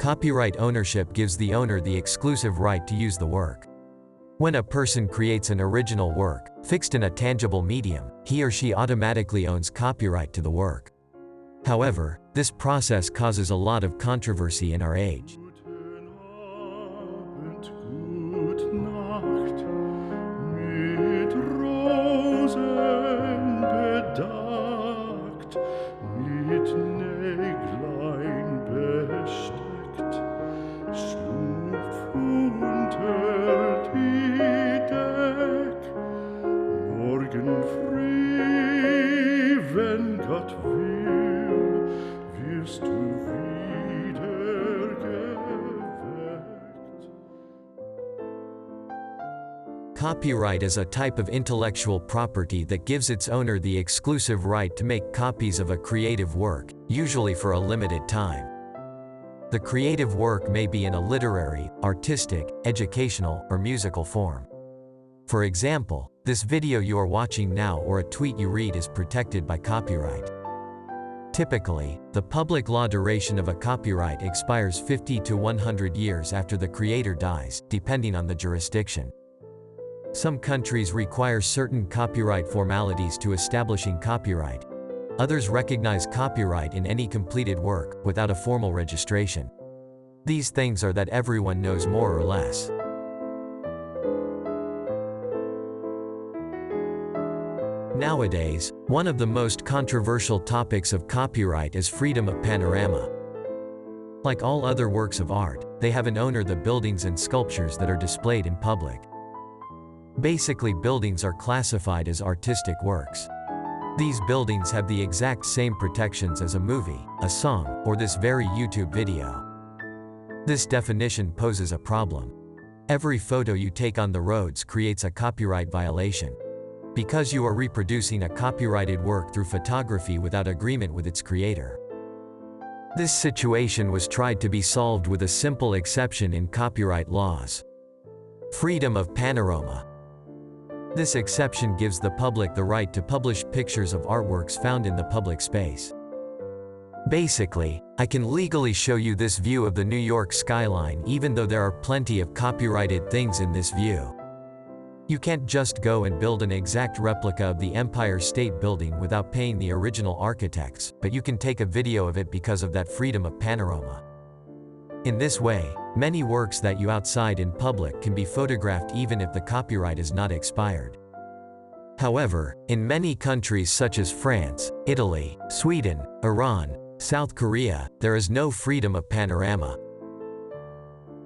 Copyright ownership gives the owner the exclusive right to use the work. When a person creates an original work, fixed in a tangible medium, he or she automatically owns copyright to the work. However, this process causes a lot of controversy in our age. Copyright is a type of intellectual property that gives its owner the exclusive right to make copies of a creative work, usually for a limited time. The creative work may be in a literary, artistic, educational, or musical form. For example, this video you are watching now or a tweet you read is protected by copyright. Typically, the public law duration of a copyright expires 50 to 100 years after the creator dies, depending on the jurisdiction. Some countries require certain copyright formalities to establishing copyright. Others recognize copyright in any completed work, without a formal registration. These things are that everyone knows more or less. Nowadays, one of the most controversial topics of copyright is freedom of panorama. Like all other works of art, they have an owner: the buildings and sculptures that are displayed in public. Basically, buildings are classified as artistic works. These buildings have the exact same protections as a movie, a song, or this very YouTube video. This definition poses a problem. Every photo you take on the roads creates a copyright violation, because you are reproducing a copyrighted work through photography without agreement with its creator. This situation was tried to be solved with a simple exception in copyright laws: freedom of panorama. This exception gives the public the right to publish pictures of artworks found in the public space. Basically, I can legally show you this view of the New York skyline even though there are plenty of copyrighted things in this view. You can't just go and build an exact replica of the Empire State Building without paying the original architects, but you can take a video of it because of that freedom of panorama. In this way, many works that you outside in public can be photographed even if the copyright is not expired. However, in many countries such as France, Italy, Sweden, Iran, South Korea, there is no freedom of panorama.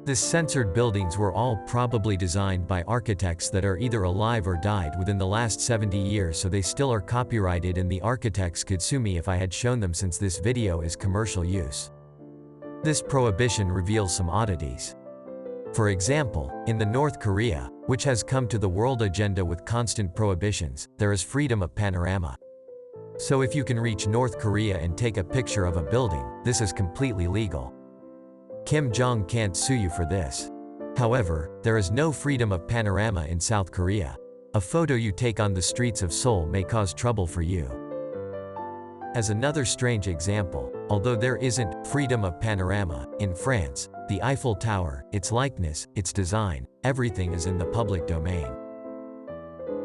These censored buildings were all probably designed by architects that are either alive or died within the last 70 years, so they still are copyrighted, and the architects could sue me if I had shown them, since this video is commercial use. This prohibition reveals some oddities. For example, in the North Korea, which has come to the world agenda with constant prohibitions, there is freedom of panorama. So if you can reach North Korea and take a picture of a building, this is completely legal. Kim Jong can't sue you for this. However, there is no freedom of panorama in South Korea. A photo you take on the streets of Seoul may cause trouble for you. As another strange example, although there isn't freedom of panorama in France, the Eiffel Tower, its likeness, its design, everything is in the public domain.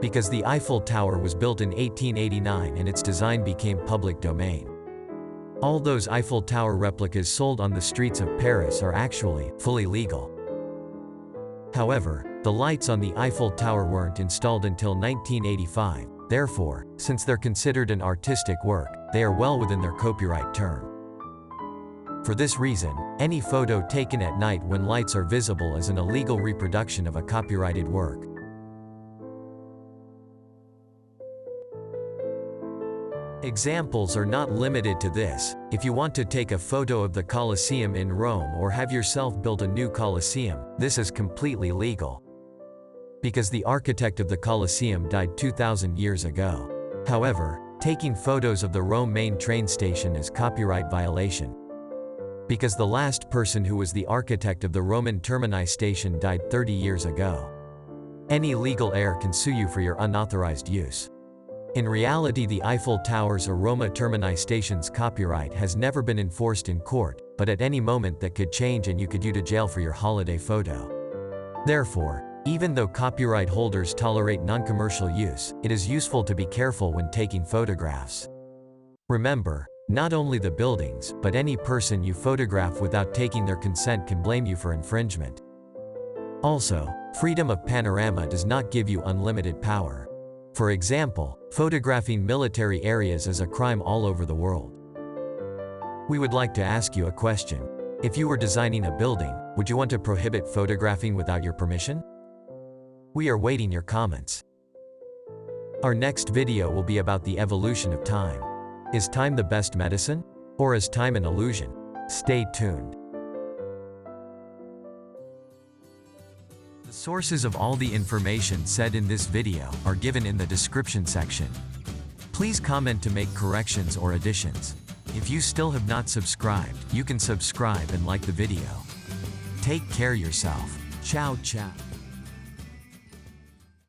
Because the Eiffel Tower was built in 1889 and its design became public domain. All those Eiffel Tower replicas sold on the streets of Paris are actually fully legal. However, the lights on the Eiffel Tower weren't installed until 1985. Therefore, since they're considered an artistic work, they are well within their copyright term. For this reason, any photo taken at night when lights are visible is an illegal reproduction of a copyrighted work. Examples are not limited to this. If you want to take a photo of the Colosseum in Rome or have yourself build a new Colosseum, this is completely legal, because the architect of the Colosseum died 2,000 years ago. However, taking photos of the Rome main train station is copyright violation, because the last person who was the architect of the Roman Termini station died 30 years ago. Any legal heir can sue you for your unauthorized use. In reality, the Eiffel Tower's or Roma Termini station's copyright has never been enforced in court, but at any moment that could change and you could go to jail for your holiday photo. Therefore, even though copyright holders tolerate non-commercial use, it is useful to be careful when taking photographs. Remember, not only the buildings, but any person you photograph without taking their consent can blame you for infringement. Also, freedom of panorama does not give you unlimited power. For example, photographing military areas is a crime all over the world. We would like to ask you a question. If you were designing a building, would you want to prohibit photographing without your permission? We are waiting your comments. Our next video will be about the evolution of time. Is time the best medicine? Or is time an illusion? Stay tuned. The sources of all the information said in this video are given in the description section. Please comment to make corrections or additions. If you still have not subscribed, you can subscribe and like the video. Take care yourself. Ciao ciao.